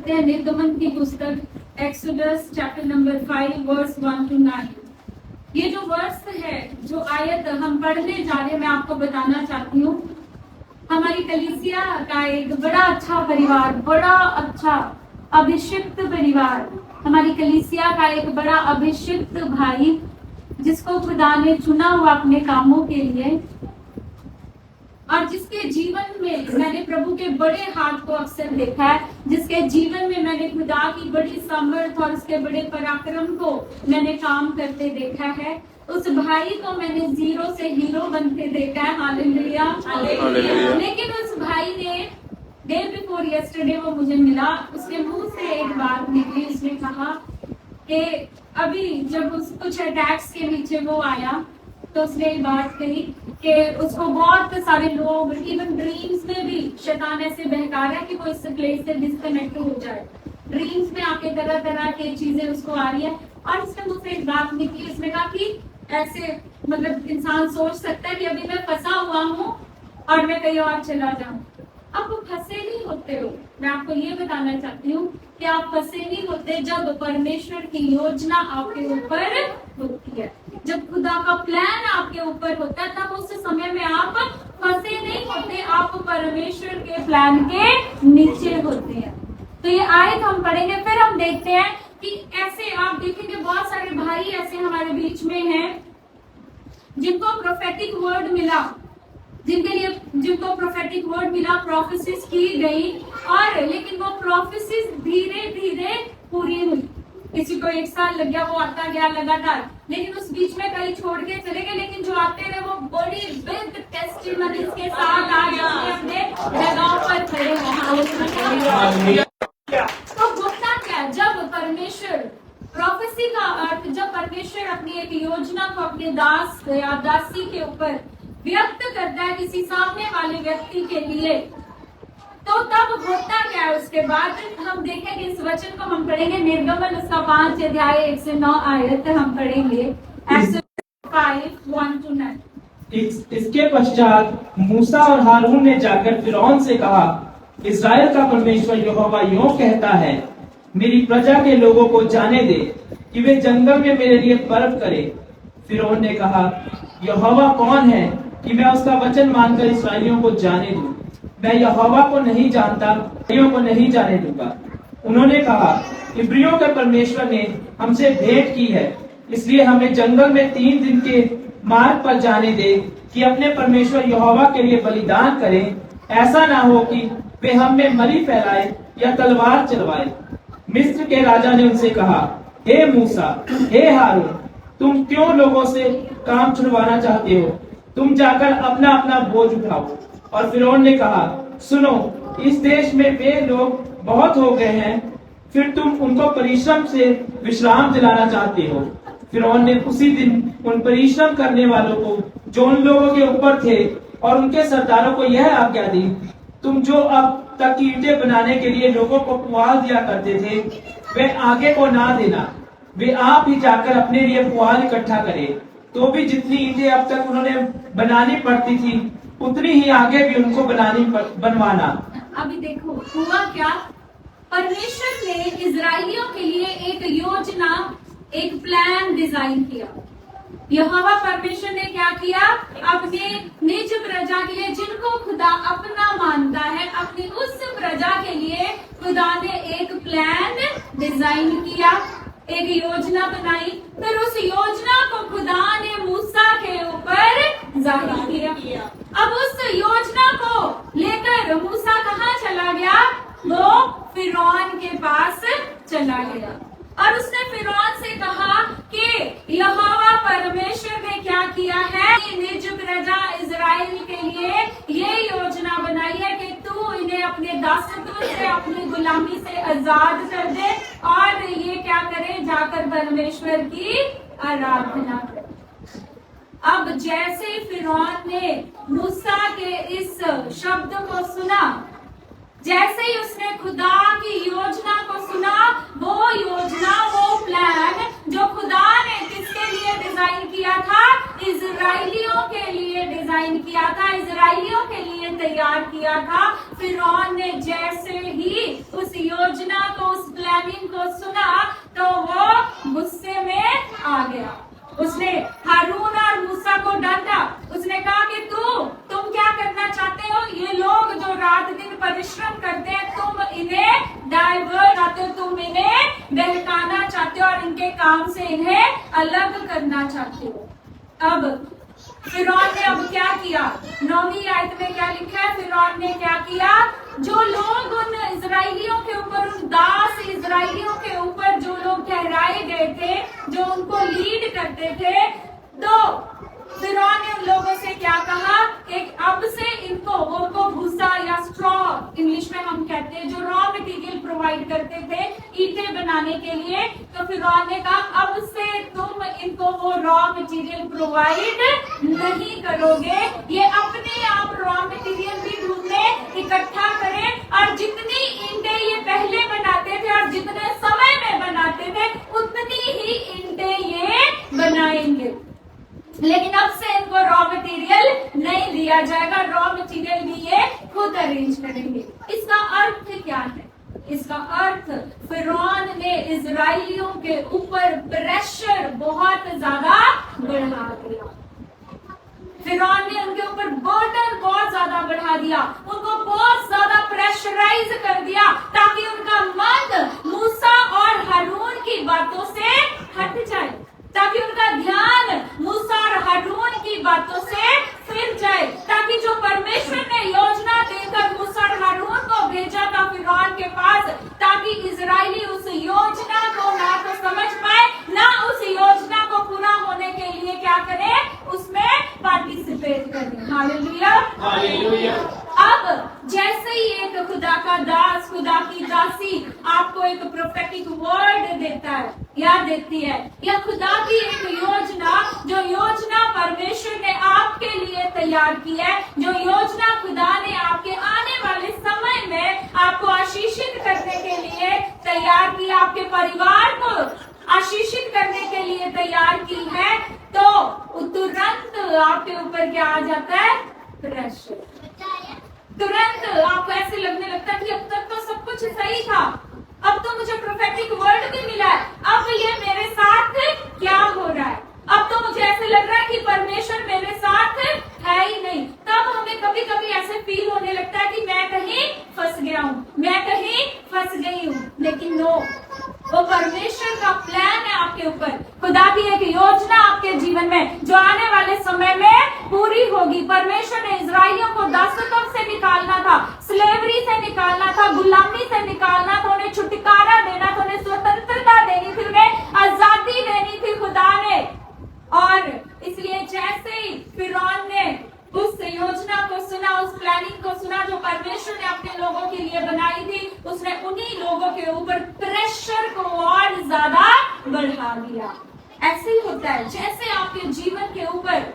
देखते हैं निर्गमन की पुस्तक Exodus chapter number 5 verse 1 to 9। ये जो वर्स है, जो आयत हम पढ़ने जा रहे हैं, मैं आपको बताना चाहती हूँ हमारी कलीसिया का एक बड़ा अच्छा परिवार, बड़ा अच्छा अभिषिक्त परिवार, हमारी कलीसिया का एक बड़ा अभिषिक्त भाई जिसको खुदा ने चुना हुआ अपने कामों के लिए, और जिसके जीवन में मैंने प्रभु के बड़े हाथ को अक्सर देखा है, जिसके जीवन में मैंने खुदा की बड़ी सामर्थ और उसके बड़े पराक्रम को मैंने काम करते देखा है। उस भाई को मैंने जीरो से हीरो बनते देखा है। Hallelujah, hallelujah. लेकिन उस भाई ने डे बिफोर यस्टरडे वो मुझे मिला, उसके मुंह से एक बात निकली। उसने कहा कि अभी जब कुछ अटैक्स के नीचे वो आया तो उसने ये बात कही कि उसको बहुत सारे लोग, इवन ड्रीम्स में भी शैतान ऐसे बहका रहा है कि वो इस प्लेस से डिस्कनेक्ट हो जाए। ड्रीम्स में आके तरह तरह की चीजें उसको आ रही है, और उसने मुझसे एक बात निकली। उसने कहा कि ऐसे मतलब इंसान सोच सकता है कि अभी मैं फंसा हुआ हूँ और मैं कहीं और चला जाऊं। अब वो फंसे नहीं होते हो। मैं आपको ये बताना चाहती हूँ कि आप फंसे नहीं होते जब परमेश्वर की योजना आपके ऊपर होती है, जब खुदा का प्लान आपके ऊपर होता है, तब उस समय में आप फंसे नहीं होते, आप परमेश्वर के प्लान के नीचे होते हैं। तो ये आयत हम पढ़ेंगे, फिर हम देखते हैं कि ऐसे आप देखेंगे बहुत सारे भाई ऐसे हमारे बीच में हैं जिनको प्रोफेटिक वर्ड मिला, जिनको प्रोफेटिक वर्ड मिला, प्रोफेसिस की गई, और लेकिन वो प्रोफेसिस धीरे धीरे पूरी हुई। किसी को 1 साल लग गया, वो आता गया लगातार, लेकिन उस बीच में कई छोड़ के चले गए, लेकिन जो आते रहे वो बड़ी बिग टेस्टिमनीज के साथ आज अपने जगह पर खड़े हैं। तो होता क्या, जब परमेश्वर प्रोफेसी का अर्थ, जब परमेश्वर अपनी एक योजना को अपने दास या दासी के ऊपर व्यक्त करता है किसी सामने वाले व्यक्ति के लिए, तो तब होता क्या है। उसके बाद हम देखेंगे इस वचन को, हम पढ़ेंगे निर्गमन उसका 5 अध्याय 1 से 9 आयत हम पढ़ेंगे। Exodus 5 1 to 9। इसके पश्चात मूसा और हारून ने जाकर फिरौन से कहा, इस्राएल का परमेश्वर यहोवा यूं कहता है, मेरी प्रजा के लोगों को जाने दे कि वे जंगल में मेरे लिए पर्व करे। फिरौन ने कहा, यहोवा कौन है कि मैं उसका वचन मानकर इस्राएलियों को जाने दूं? मैं यहोवा को नहीं जानता, इस्राएलियों को नहीं जाने दूंगा। उन्होंने कहा, इब्रियों के परमेश्वर ने हमसे भेंट की है, इसलिए हमें जंगल में 3 दिन के मार्ग पर जाने दे कि अपने परमेश्वर यहोवा के लिए बलिदान करें। ऐसा ना हो कि वे हम में मरी फैलाए या तलवार चलवाए। मिस्र के राजा ने उनसे कहा, हे मूसा, हे हारून, तुम क्यों लोगों से काम छुड़वाना चाहते हो? तुम जाकर अपना अपना बोझ उठाओ। और फिरौन ने कहा, सुनो, इस देश में वे लोग बहुत हो गए हैं, फिर तुम उनको परिश्रम से विश्राम दिलाना चाहते हो। फिरौन ने उसी दिन उन परिश्रम करने वालों को जो उन लोगों के ऊपर थे और उनके सरदारों को यह आज्ञा दी, तुम जो अब तक ईंटें बनाने के लिए लोगों को पुआल दिया करते थे, वे आगे को ना देना। वे आप ही जाकर अपने लिए पुआल इकट्ठा करें। तो भी जितनी ईंटें अब तक उन्होंने बनानी पड़ती थी, उतनी ही आगे भी उनको बनवाना। अभी देखो हुआ क्या, परमेश्वर ने इजराइलियों के लिए एक योजना, एक प्लान डिजाइन किया। यहोवा परमेश्वर ने क्या किया, अपने निज प्रजा के लिए, जिनको खुदा अपना मानता है, अपनी उस प्रजा के लिए खुदा ने एक प्लान डिजाइन किया, एक योजना बनाई। फिर उस योजना को खुदा ने मूसा के ऊपर जाहिर किया। अब उस योजना को लेकर मूसा कहाँ चला गया? वो फिरौन के पास चला गया, और उसने फिरौन से कहा कि यहोवा परमेश्वर ने क्या किया है, निज प्रजा इजराइल के लिए ये योजना बनाई है कि तू इन्हें अपने दासत्व से, अपनी गुलामी से आजाद कर दे, और ये क्या करे, जाकर परमेश्वर की आराधना करे। अब जैसे फिरौन ने मूसा के इस शब्द को सुना, जैसे ही उसने खुदा की योजना को सुना, वो योजना, वो प्लान जो खुदा ने किसके लिए डिजाइन किया था, इजराइलियों के लिए डिजाइन किया था, इजराइलियों के लिए तैयार किया था। फिरौन ने जैसे ही उस योजना को प्लानिंग को सुना तो वो गुस्से में आ गया। उसने हारून और मूसा को डांटा। उसने कहा कि तुम क्या करना चाहते हो? ये लोग जो रात दिन परिश्रम करते हैं, तुम इन्हें डाइवर्ट चाहते हो, तुम इन्हें बहकाना चाहते हो और इनके काम से इन्हें अलग करना चाहते हो। अब फिरौन ने अब क्या किया? 9वीं आयत में क्या लिखा है? फिरौन ने क्या किया? जो लोग उन इजराइलियों के ऊपर, उन दास इजराइलियों के ऊपर जो लोग ठहराए गए थे, जो उनको लीड करते थे, तो फिरौन ने उन लोगों से क्या कहा कि अब से उनको भूसा या स्ट्रॉ इंग्लिश में हम कहते हैं, जो रॉ मटेरियल प्रोवाइड करते थे ईंटें बनाने के लिए, तो फिरौन ने कहा अब से तुम इनको वो रॉ मटेरियल प्रोवाइड नहीं करोगे, ये अपने आप रॉ मटेरियल भी ढूंढने इकट्ठा करें और जितनी ईंटें ये पहले बनाते थे और जितने समय में बनाते थे उतनी ही ईंटें ये बनाएंगे। लेकिन अब से इनको रॉ मटेरियल नहीं दिया जाएगा, रॉ मटेरियल भी ये खुद अरेंज करेंगे। इसका अर्थ क्या है? इसका अर्थ फिरौन ने इजराइलियों के ऊपर प्रेशर बहुत ज्यादा बढ़ा दिया। फिरौन ने उनके ऊपर बर्डन बहुत ज्यादा बढ़ा दिया, उनको बहुत ज्यादा प्रेशराइज कर दिया ताकि उनका मन मूसा और हारून की बातों से हट जाए, ताकि उनका ध्यान मूसा और हारून की बातों से फिर जाए, ताकि जो परमेश्वर ने योजना देकर मूसा और हारून को भेजा था फिरौन के पास, ताकि इजराइली उस योजना को ना तो समझ पाए, ना उस योजना को पूरा होने के लिए क्या करें, उसमें पार्टिसिपेट करें। Hallelujah, hallelujah. अब जैसे ही एक खुदा का दास, खुदा की दासी आपको एक प्रोफेटिक वर्ड देता है या देती है, या खुदा की एक योजना, जो योजना परमेश्वर ने आपके लिए तैयार की है, जो योजना खुदा ने आपके आने वाले समय में आपको आशीषित करने के लिए तैयार की, आपके परिवार को आशीषित करने के लिए तैयार की है, तो तुरंत आपके ऊपर क्या आ जाता है? प्रेशर। तुरंत आपको ऐसे लगने लगता है कि अब तक तो सब कुछ सही था, अब तो मुझे प्रोफेटिक वर्ड भी मिला है, अब ये मेरे साथ क्या हो रहा है? अब तो मुझे ऐसे लग रहा है कि परमेश्वर मेरे साथ है ही नहीं। तब हमें कभी कभी ऐसे फील होने लगता है कि मैं कहीं फंस गया हूँ, मैं कहीं फंस गई हूँ। लेकिन नो, वो परमेश्वर का प्लान है आपके ऊपर, खुदा की एक योजना आपके जीवन में जो आने वाले समय में पूरी होगी। परमेश्वर ने इजराइलियों को दासत्व से निकालना था, स्लेवरी से निकालना था, गुलामी से निकालना था, उन्हें छुटकारा देना था, उन्हें स्वतंत्रता देनी थी, उन्हें आजादी देनी थी खुदा ने। और इसलिए जैसे ही फिरौन ने उस योजना को सुना, उस प्लानिंग को सुना जो परमेश्वर ने अपने लोगों के लिए बनाई थी, उसने उन्हीं लोगों के ऊपर प्रेशर को और ज्यादा बढ़ा दिया। ऐसे ही होता है जैसे आपके जीवन के ऊपर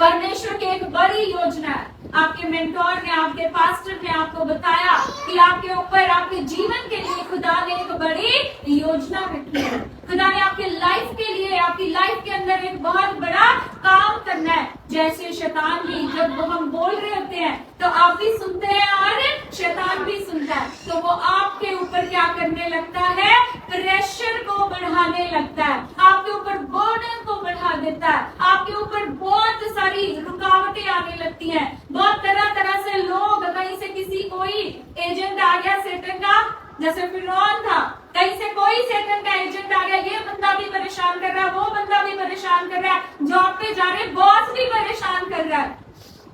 परमेश्वर की एक बड़ी योजना है, आपके मेंटोर ने, आपके पास्टर ने आपको बताया कि आपके ऊपर, आपके जीवन के लिए खुदा ने एक बड़ी योजना रखी है, खुदा ने आपके लाइफ के लिए, आपकी लाइफ के अंदर एक बहुत बड़ा काम करना है। जैसे शैतान भी, जब हम बोल रहे होते हैं तो आप भी सुनते हैं और शैतान भी सुनता है, तो वो आपके ऊपर क्या करने लगता है? प्रेशर को बढ़ाने लगता है, आपके ऊपर बर्डन को बढ़ा देता है, आपके ऊपर बहुत सारी रुकावटें आने लगती हैं, बहुत तरह तरह से लोग, कहीं से किसी कोई एजेंट आ गया सेटन का, जैसे फिरौन था, कहीं से कोई सेटन का एजेंट आ गया, ये बंदा भी परेशान कर रहा है, वो बंदा भी परेशान कर रहा है, जॉब पे जा रहे बॉस भी परेशान कर रहा है,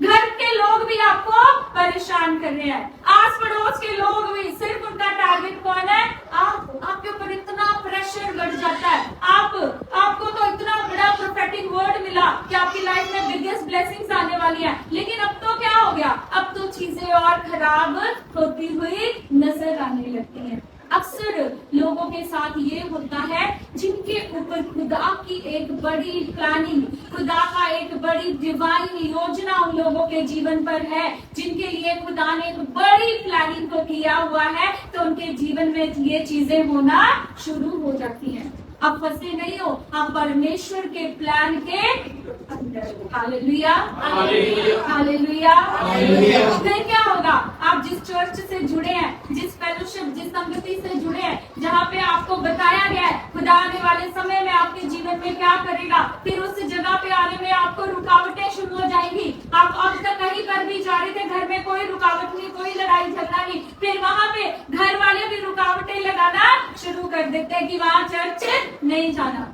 घर के लोग भी आपको परेशान कर रहे हैं, आस पड़ोस के लोग भी, सिर्फ उनका टारगेट कौन है? आपके ऊपर इतना प्रेशर बढ़ जाता है, आपको तो इतना बड़ा प्रोफेटिक वर्ड मिला कि आपकी लाइफ में बिगेस्ट ब्लेसिंग्स आने वाली है, लेकिन अब तो क्या हो गया? अब तो चीजें और खराब होती हुई नजर आने लगती हैं। अक्सर लोगों के साथ ये होता है जिनके ऊपर खुदा की एक बड़ी प्लानिंग, खुदा का एक बड़ी डिवाइन योजना उन लोगों के जीवन पर है, जिनके लिए खुदा ने एक बड़ी प्लानिंग को किया हुआ है, तो उनके जीवन में ये चीजें होना शुरू हो जाती हैं। आप फंसे नहीं हो, आप परमेश्वर के प्लान के अंदर। Hallelujah, hallelujah, hallelujah. हालेलुया। फिर क्या होगा? आप जिस चर्च से जुड़े हैं, जिस फेलोशिप, जिस संगति से जुड़े हैं, जहाँ पे आपको बताया गया है खुदा आने वाले समय में आपके जीवन में क्या करेगा, फिर उस जगह पे आने में आपको रुकावटें शुरू हो जाएंगी। आप अब तक कहीं पर भी जा रहे थे, घर में कोई रुकावट नहीं, कोई लड़ाई झगड़ा नहीं, फिर वहां पे घर वाले भी रुकावटें लगाना शुरू कर देते हैं कि वहां चर्च नहीं जाना।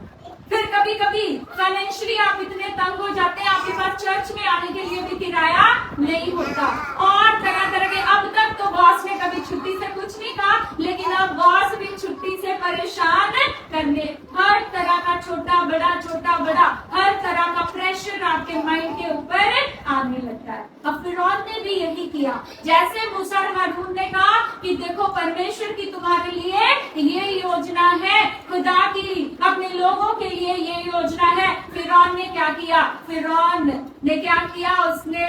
फिर कभी कभी फाइनेंशियली आप इतने तंग हो जाते हैं, आपके पास चर्च में आने के लिए भी किराया नहीं होता, और तरह तरह के, अब तक तो बॉस ने कभी छुट्टी से कुछ नहीं कहा, लेकिन अब बॉस भी छुट्टी से परेशान करने, हर तरह का छोटा बड़ा हर तरह का प्रेशर आपके माइंड के ऊपर आने लगता है। अब फिरौन ने भी यही किया, जैसे मूसा और हारून ने कहा कि देखो परमेश्वर की तुम्हारे लिए ये योजना है, खुदा की अपने लोगों के लिए ये योजना है। फिरौन ने क्या किया? फिरौन ने क्या किया? उसने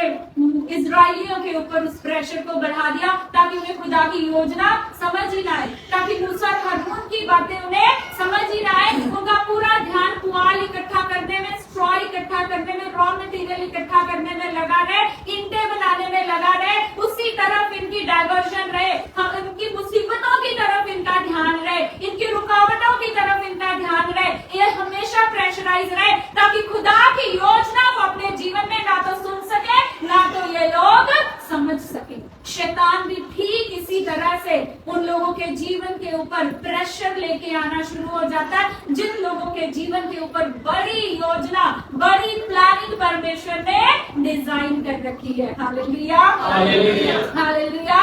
इजरायलियों के ऊपर उस प्रेशर को बढ़ा दिया ताकि उन्हें खुदा की योजना समझ ही ना आए, ताकि मूसा और हारून की बातें उन्हें समझ ही ना आए। उनका पूरा ध्यान पुआल इकट्ठा करने में, स्ट्रॉ इकट्ठा करने में, रॉ मटेरियल इकट्ठा करने में लगा रहे, ईंटें बनाने में लगा रहे, उसी तरफ इनकी डाइवर्जन रहे, इनकी मुसीबतों की तरफ इनका ध्यान रहे, इनकी रुकावटों की तरफ इनका ध्यान रहे, ये हमेशा प्रेशराइज रहे ताकि खुदा की योजना को अपने जीवन में ना तो सुन सके ना तो ये लोग समझ सके। शैतान भी ठीक इसी तरह से उन लोगों के जीवन के ऊपर प्रेशर लेके आना शुरू हो जाता है जिन लोगों के जीवन के ऊपर बड़ी योजना, बड़ी प्लानिंग परमेश्वर ने डिजाइन कर रखी है। Hallelujah, hallelujah, hallelujah.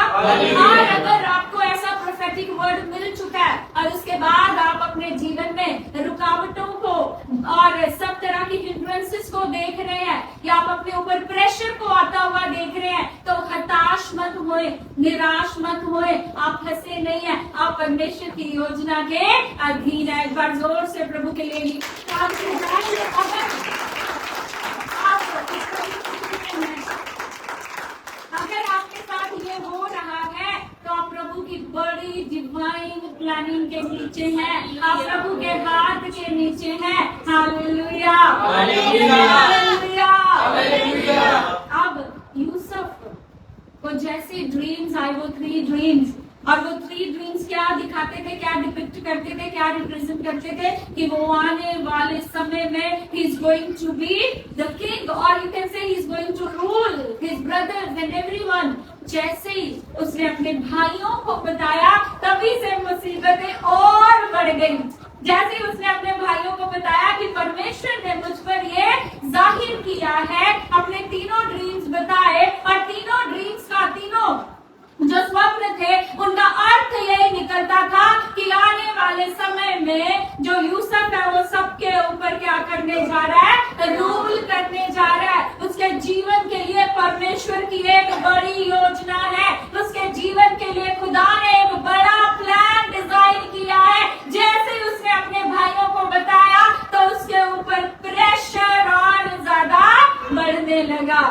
और अगर आपको ऐसा प्रोफेटिक वर्ड मिल चुका है और उसके बाद आप अपने जीवन में रुकावटों को और सब तरह की हिंड्रेंसेस को देख रहे हैं, या आप अपने ऊपर प्रेशर को आता हुआ देख रहे हैं, तो हताश मत होए, निराश मत होए, आप फंसे नहीं है, आप परमेश्वर की योजना के अधीन है। एक बार जोर से प्रभु के लिए अगर आपके साथ ये हो रहा है तो आप प्रभु की बड़ी डिवाइन प्लानिंग के नीचे हैं, आप प्रभु के हाथ के नीचे हैं। Hallelujah, hallelujah, hallelujah, hallelujah. अब यूसुफ को जैसे ड्रीम्स आए, वो 3 ड्रीम्स, और वो 3 ड्रीम्स क्या दिखाते थे, क्या डिपिक्ट करते थे, क्या रिप्रेजेंट करते थे कि वो आने वाले समय में he is going to be the king, और you can say he is going to rule his brothers and everyone. जैसे ही उसने अपने भाइयों को बताया तभी से मुसीबतें और बढ़ गई। जैसे ही उसने अपने भाइयों को बताया कि परमेश्वर ने मुझ पर ये जाहिर किया है, अपने 3 ड्रीम्स बताए, और 3 ड्रीम्स का, तीनों जो स्वप्न थे उनका अर्थ यही निकलता था कि आने वाले समय में जो यूसुफ है वो सबके ऊपर क्या करने जा रहा है? रूल करने जा रहा है। उसके जीवन के लिए परमेश्वर की एक बड़ी योजना है, उसके जीवन के लिए खुदा ने एक बड़ा प्लान डिजाइन किया है। जैसे उसने अपने भाइयों को बताया तो उसके ऊपर प्रेशर और ज्यादा बढ़ने लगा।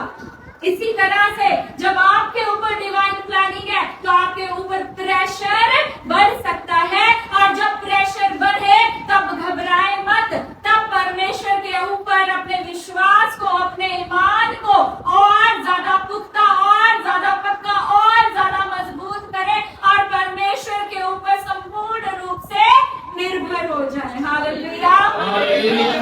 इसी तरह से जब आपके ऊपर डिवाइन प्लानिंग है तो आपके ऊपर प्रेशर बढ़ सकता है, और जब प्रेशर बढ़े तब घबराए मत, तब परमेश्वर के ऊपर अपने विश्वास को, अपने ईमान को और ज्यादा पुख्ता, और ज्यादा पक्का, और ज्यादा मजबूत करें, और परमेश्वर के ऊपर संपूर्ण रूप से निर्भर हो जाए। Hallelujah,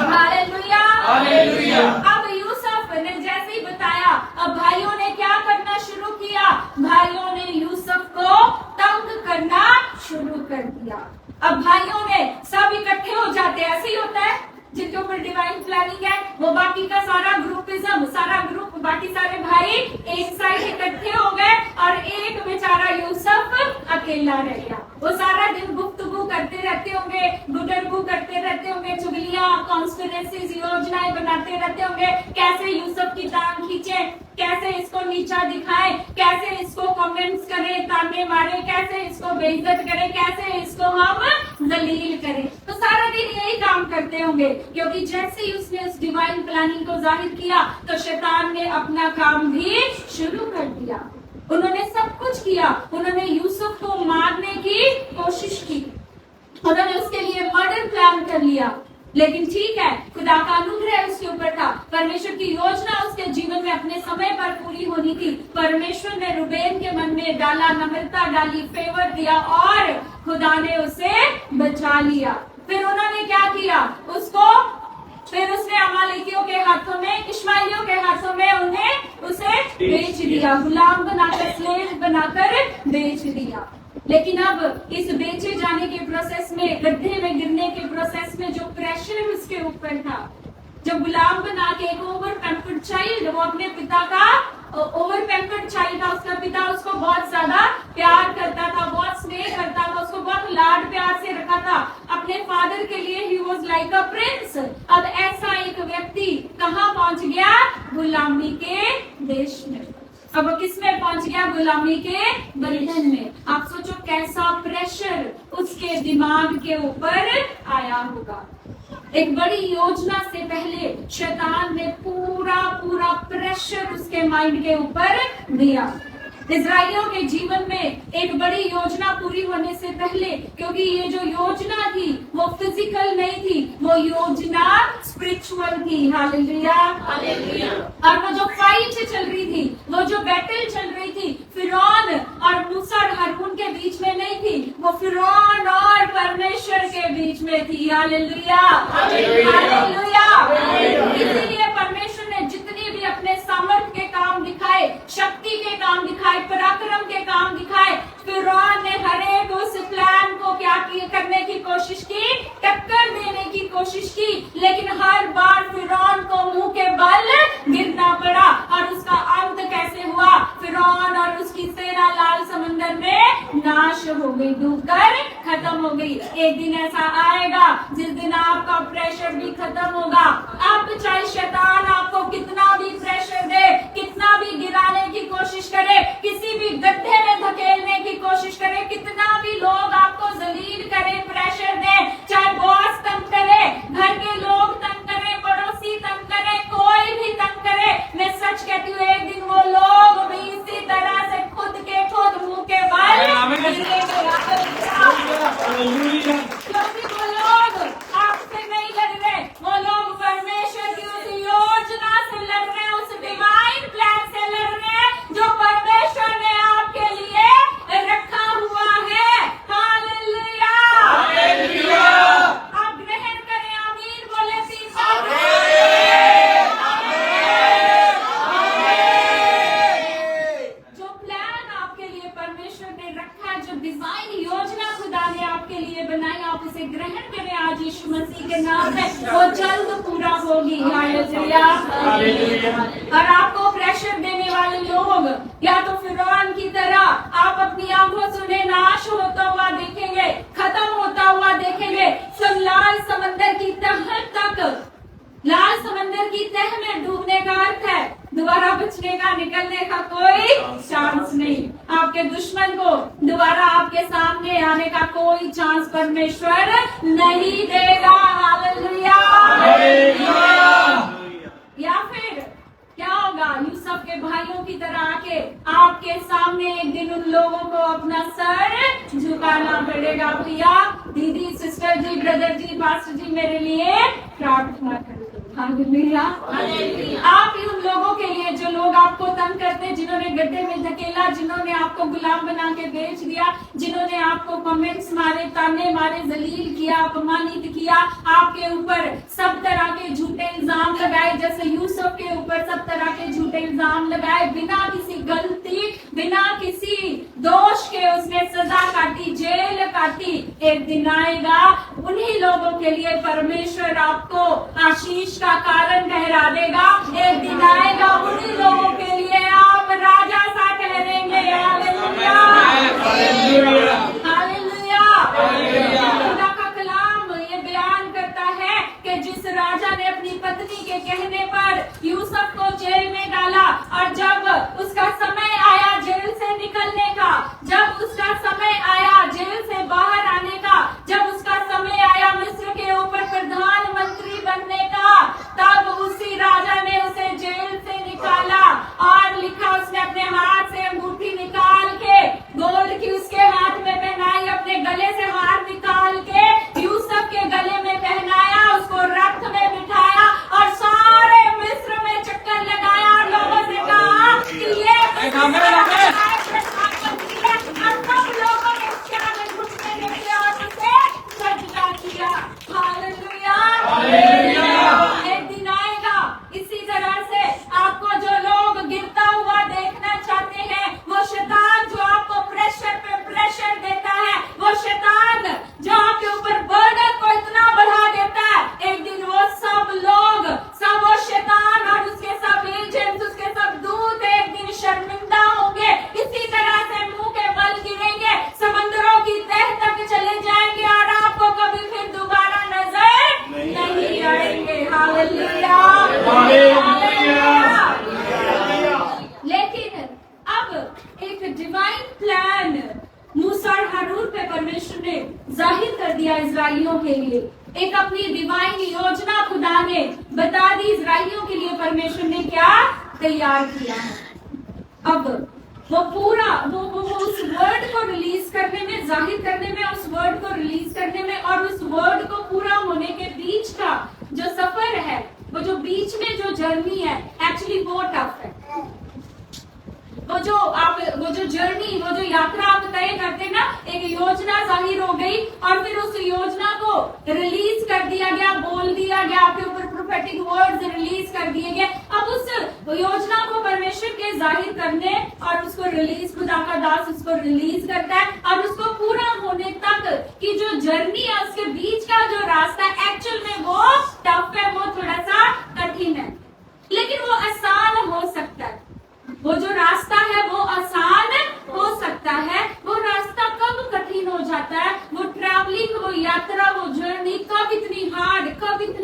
hallelujah, hallelujah. अब यूसुफ ने जैसे ही बताया, अब भाइयों ने क्या करना शुरू किया? भाइयों ने यूसुफ को तंग करना शुरू कर दिया। अब भाइयों ने सब इकट्ठे हो जाते हैं, ऐसे ही होता है जिनके ऊपर डिवाइन प्लानिंग है, वो बाकी का सारा ग्रुपिज्म, सारा ग्रुप, बाकी सारे भाई एक साइड इकट्ठे हो गए, और एक बेचारा यूसुफ अकेला रह गया। वो सारा दिन गुफ्तगू करते रहते होंगे, गुटरगू करते रहते होंगे, चुगलियां, कॉन्स्पिरेसीज, योजनाएं बनाते रहते होंगे, कैसे यूसुफ की टांग खींचे, कैसे इसको नीचा दिखाए, कैसे इसको कमेंट्स करें, ताने मारे, कैसे इसको बेइज्जत करें, कैसे इसको हम जलील करें। तो सारा दिन यही काम करते होंगे, क्योंकि जैसे ही उसने उस डिवाइन प्लानिंग को जाहिर किया तो शैतान ने अपना काम भी शुरू कर दिया। उन्होंने सब कुछ किया, उन्होंने यूसुफ को मारने की कोशिश की, उन्होंने उसके लिए मर्डर प्लान कर लिया, लेकिन ठीक है, खुदा का अनुग्रह उसके ऊपर था। परमेश्वर की योजना उसके जीवन में अपने समय पर पूरी होनी थी। परमेश्वर ने रूबेन के मन में डाला, नम्रता डाली, फेवर दिया और खुदा ने उसे बचा लिया। फिर उन्होंने क्या किया? फिर उसने अमालेकियों के हाथों में, इश्माइलियों के हाथों में उसे बेच दिया, गुलाम बनाकर, स्लेव बनाकर बेच दिया। लेकिन अब इस बेचे जाने के प्रोसेस में, गड्ढे में गिरने के प्रोसेस में जो प्रेशर उसके ऊपर था, जब गुलाम बना के एक ओवर पैम्पर्ड चाइल्ड, वो अपने पिता का ओवर पैम्पर्ड चाइल्ड था, उसका पिता उसको बहुत ज्यादा प्यार करता था, बहुत स्नेह करता था, उसको बहुत लाड प्यार से रखा था। अपने फादर के लिए he was like a prince. अब ऐसा एक व्यक्ति कहाँ पहुंच गया? गुलामी के देश में। अब वो किस में पहुंच गया? गुलामी के बंधन में। आप सोचो कैसा प्रेशर उसके दिमाग के ऊपर आया होगा। एक बड़ी योजना से पहले शैतान ने पूरा प्रेशर उसके माइंड के ऊपर दिया। इजराइलियों के जीवन में एक बड़ी योजना पूरी होने से पहले, क्योंकि ये जो योजना थी वो फिजिकल नहीं थी, वो योजना स्पिरिचुअल थी। Hallelujah, hallelujah. और वो जो फाइट चल रही थी, वो जो बैटल चल रही थी, फिरौन और मूसा और हारून के बीच में नहीं थी, वो फिरौन और परमेश्वर के बीच में थी। Hallelujah, hallelujah. इसीलिए परमेश्वर ने जितनी भी अपने सामर्थ्य के काम दिखाए, शक्ति के काम दिखाए, पराक्रम के काम दिखाए, फिरौन ने हर एक उस प्लान को क्या करने की कोशिश की, टक्कर देने की कोशिश की, लेकिन हर बार फिरौन को मुंह के बल गिरना पड़ा। और उसका अंत कैसे हुआ? फिरौन और उसकी सेना लाल समंदर में नाश हो गई, डूबकर खत्म हो गई। एक दिन ऐसा आएगा जिस दिन आपका प्रेशर भी खत्म होगा। अब चाहे शैतान आपको कितना भी प्रेशर दे, कितना भी गिराने की कोशिश करे, किसी भी गड्ढे में धकेलने की कोशिश करे, कितना भी लोग आपको जलील करे, प्रेशर दे, चाहे बॉस तंग करे, घर के लोग तंग करे, पड़ोसी तंग करे, कोई भी तंग करे, मैं सच कहती हूँ एक दिन वो लोग भी इसी तरह से खुद मुंह के बल क्योंकि वो लोग आपसे नहीं लड़ रहे, वो लोग परमेश्वर की उस योजना से लड़ रहे, उस डिवाइन प्लान से लड़ रहे जो परमेश्वर ने आपके लिए रखा हुआ है। Hallelujah, hallelujah. आप ग्रहण करें, आमीन बोले 3 जो प्लान आपके लिए परमेश्वर ने रखा है, जो डिवाइन योजना खुदा ने आपके लिए बनाई, आप उसे ग्रहण करें आज यीशु मसीह के नाम में, वो जल्द पूरा होगी। Hallelujah, hallelujah. और आपको प्रेशर देने वाले लोग या तो फिरौन की तरह आप अपनी आंखों से उन्हें नाश होता हुआ देखेंगे, खत्म होता हुआ देखेंगे। सब लाल समंदर की तह तक, लाल समंदर की तह में डूबने का अर्थ है दोबारा बचने का, निकलने का कोई चांस नहीं। आपके दुश्मन को दोबारा आपके सामने आने का कोई चांस परमेश्वर नहीं देगा। हालेलुया, या फिर क्या होगा? यूसुफ के भाइयों की तरह आके आपके सामने एक दिन उन लोगों को अपना सर झुकाना पड़ेगा। भैया, दीदी, सिस्टर जी, ब्रदर जी, पास्टर जी, मेरे लिए प्रार्थना करें। हालेलुया, आप ही उन लोगों के लिए जो लोग आपको तंग करते, जिन्होंने गड्ढे में धकेला, जिन्होंने आपको गुलाम बना के बेच दिया, जिन्होंने आपको कमेंट्स मारे, ताने मारे, जलील किया, अपमानित किया, आपके ऊपर सब तरह के झूठे इल्जाम लगाए, जैसे यूसुफ के ऊपर सब तरह के झूठे इल्जाम लगाए, बिना किसी गलती, बिना किसी दोष के उसने सजा काटी, जेल काटी। एक दिन आएगा उन्हीं लोगों के लिए परमेश्वर आपको आशीष का कारण ठहरा देगा। एक दिन आएगा उन्हीं लोगों के लिए आप राजा सा ठहरेंगे। Hallelujah, hallelujah, hallelujah. खुदा का कलाम ये बयान करता है कि जिस राजा ने अपनी पत्नी के कहने पर यूसुफ को जेल में डाला, और जब उसका समय आया जेल से निकलने का, जब उसका समय आया जेल से बाहर आने का, जब उसका समय आया मिस्र के ऊपर प्रधानमंत्री बनने का, तब उसी राजा ने उसे जेल से निकाला और लिखा, उसने अपने हाथ से अंगूठी निकाल के गोल्ड की उसके हाथ में पहनाई, अपने गले से हार निकाल के यूसुफ के गले में पहनाया, उसको हालेलुया। लेकिन अब एक डिवाइन प्लान मूसा और हारून पे परमेश्वर ने जाहिर कर दिया इजराइलियों के लिए। एक अपनी डिवाइन योजना खुदा ने बता दी इजराइलियों के लिए। परमेश्वर ने क्या तैयार किया है। अब वो पूरा वो उस वर्ड को रिलीज करने में, जाहिर करने में, उस वर्ड को रिलीज करने में और उस वर्ड को पूरा होने के बीच का जो सफर है, वो जो बीच में जो जर्नी है, एक्चुअली वो टफ है। वो जो जर्नी, वो जो यात्रा आप तय करते ना, एक योजना जाहिर हो गई और फिर उस योजना को रिलीज कर दिया गया, बोल दिया गया, आपके ऊपर प्रोफेटिक वर्ड्स रिलीज कर दिए गए। अब उस योजना को परमेश्वर के जाहिर करने और उसको रिलीज, खुदा का दास उसको रिलीज करता है और उसको पूरा होने तक की जो जर्नी है, उसके बीच का जो रास्ता एक्चुअल में वो टफ है, वो थोड़ा सा कठिन है, लेकिन वो आसान हो सकता है। वो जो रास्ता है वो आसान हो सकता है। वो रास्ता कब कठिन हो जाता है, वो ट्रैवलिंग, वो यात्रा, वो जर्नी कब इतनी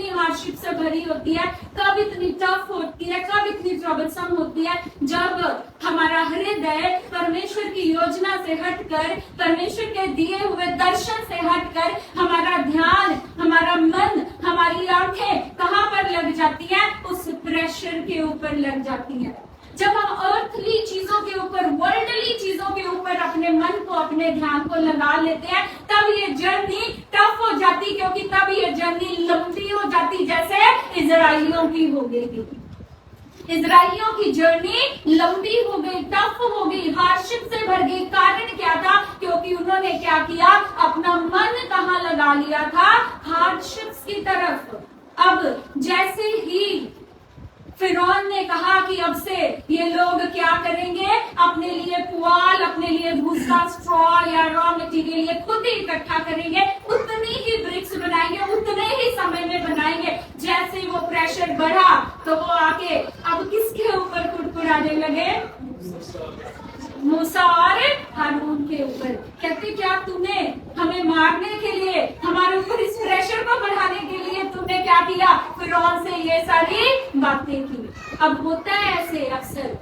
हार्डशिप से भरी होती है, कब इतनी टफ होती है, कब इतनी ट्रबलसम होती है, जब हमारा हृदय परमेश्वर की योजना से हटकर, परमेश्वर के दिए हुए दर्शन से हटकर, हमारा ध्यान, हमारा मन, हमारी आंखें कहाँ पर लग जाती है, उस प्रेशर के ऊपर लग जाती है। जब हम अर्थली चीजों के ऊपर, वर्ल्डली चीजों के ऊपर अपने मन को, अपने ध्यान को लगा लेते हैं, तब ये जर्नी टफ हो जाती, क्योंकि तब ये जर्नी लंबी हो जाती, जैसे इजराइलियों की हो गई थी। इजराइलियों की जर्नी लंबी हो गई, टफ हो गई, हार्डशिप से भर गई। कारण क्या था? क्योंकि उन्होंने क्या किया, अपना मन कहाँ लगा लिया था, हार्डशिप्स की तरफ। अब जैसे ही फिरौन ने कहा कि अब से ये लोग क्या करेंगे, अपने लिए पुआल, अपने लिए भूसा, स्ट्रॉ या रॉ मटेरियल ये खुद ही इकट्ठा करेंगे, उतनी ही ब्रिक्स बनाएंगे, उतने ही समय में बनाएंगे। जैसे वो प्रेशर बढ़ा तो वो आके अब किसके ऊपर कुड़कुड़ाने लगे, मूसा और हारून के ऊपर। कहते क्या तूने हमें मारने के लिए, हमारे ऊपर इस प्रेशर को बढ़ाने के लिए तूने क्या किया, फिरौन से ये सारी बातें की। अब होता है ऐसे अक्सर।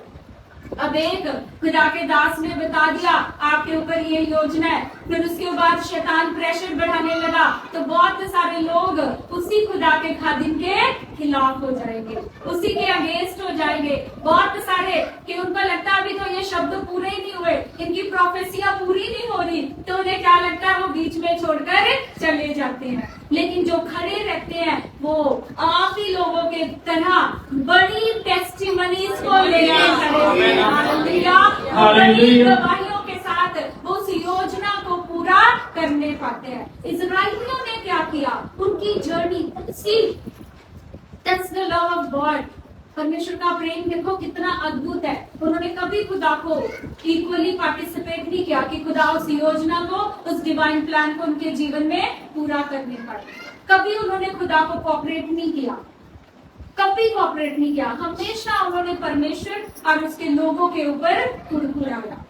अब एक खुदा के दास ने बता दिया आपके ऊपर ये योजना है, फिर उसके बाद शैतान प्रेशर बढ़ाने लगा तो बहुत सारे लोग उसी खुदा के खादिम के खिलाफ हो जाएंगे, उसी के अगेंस्ट हो जाएंगे। बहुत सारे कि उनको लगता है अभी तो ये शब्द पूरे ही नहीं हुए, इनकी प्रोफेसियां पूरी नहीं हो रही, तो उन्हें क्या लगता है वो बीच में छोड़कर चले जाते हैं। लेकिन जो खड़े रहते हैं वो आप ही लोगों के तरह बड़ी टेस्टिमनीज को लेकर खड़े हैं, बड़ी गवाहियों के साथ वो उस योजना को पूरा करने पाते हैं। इजराइलियों ने क्या किया, उनकी journey, that's the love of God. परमेश्वर का प्रेम देखो कितना अद्भुत है। उन्होंने कभी खुदा को इक्वली पार्टिसिपेट नहीं किया कि खुदा उस योजना को, उस डिवाइन प्लान को उनके जीवन में पूरा करने पाए। कभी उन्होंने खुदा को कोऑपरेट नहीं किया, कभी कोऑपरेट नहीं किया। हमेशा उन्होंने परमेश्वर और उसके लोगों के ऊपर कुड़कुड़ाया।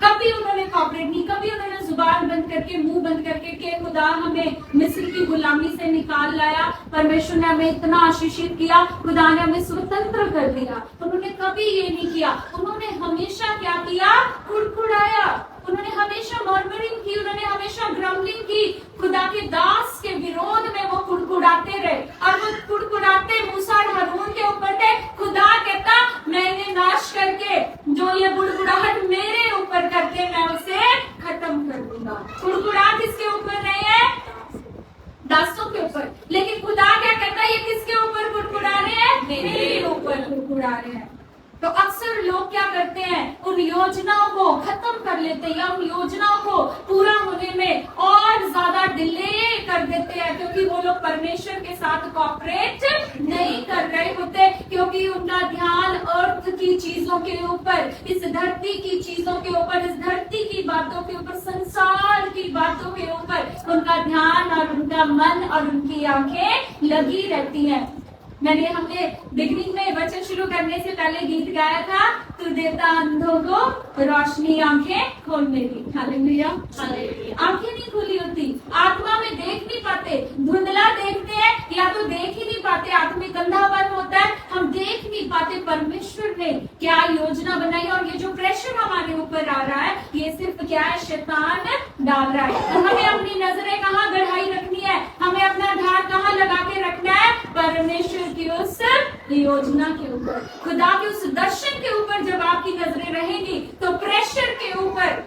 कभी उन्होंने कोऑपरेट नहीं, कभी उन्होंने जुबान बंद करके, मुंह बंद करके कि खुदा हमें मिस्र की गुलामी से निकाल लाया, परमेश्वर ने हमें इतना आशीषित किया, खुदा ने हमें स्वतंत्र कर दिया। उन्होंने कभी ये नहीं किया। उन्होंने हमेशा क्या किया, कुड़कुड़ाया। उन्होंने हमेशा मर्मरिंग की, उन्होंने हमेशा ग्रम्बलिंग की। खुदा के दास के विरोध में वो कुड़कुड़ाते रहे और वो कुड़कुड़ाते मूसा और हारून के ऊपर थे। खुदा कहता मैं इन्हें नाश करके, जो ये कुड़कुड़ाहट मेरे ऊपर करके मैं उसे खत्म कर दूंगा। कुड़कुड़ा किसके ऊपर नहीं है, दासों के ऊपर। लेकिन खुदा क्या कहता है, ये किसके ऊपर कुड़कुड़ा रहे हैं, मेरे ऊपर कुड़कुड़ा रहे हैं। तो अक्सर लोग क्या करते हैं, उन योजनाओं को खत्म कर लेते हैं या उन योजनाओं को पूरा होने में और ज्यादा डिले कर देते हैं, क्योंकि वो लोग परमेश्वर के साथ कोऑपरेट नहीं कर रहे होते, क्योंकि उनका ध्यान अर्थ की चीजों के ऊपर, इस धरती की चीजों के ऊपर, इस धरती की बातों के ऊपर, संसार की बातों के ऊपर उनका ध्यान और उनका मन और उनकी आंखें लगी रहती हैं। हमने बिगनिंग में वचन शुरू करने से पहले गीत गाया था, तू देता अंधों को रोशनी आंखें खोलने की। हालेलुया। आंखें नहीं खुली होती, आत्मा में देख नहीं पाते, धुंधला देखते हैं या तो देख ही नहीं पाते, आत्मा कोई कंधापन होता है, हम देख नहीं पाते परमेश्वर ने क्या योजना बनाई। और ये जो प्रेशर हमारे ऊपर आ रहा है, ये सिर्फ क्या है, शैतान डाल रहा है। और हमें अपनी नजरें कहाँ गढ़ाई रखनी है, हमें अपना ध्यान कहाँ लगा के रखना है, परमेश्वर की उस योजना के ऊपर, खुदा के उस दर्शन के ऊपर। जब आपकी नजरें रहेंगी तो प्रेशर के ऊपर,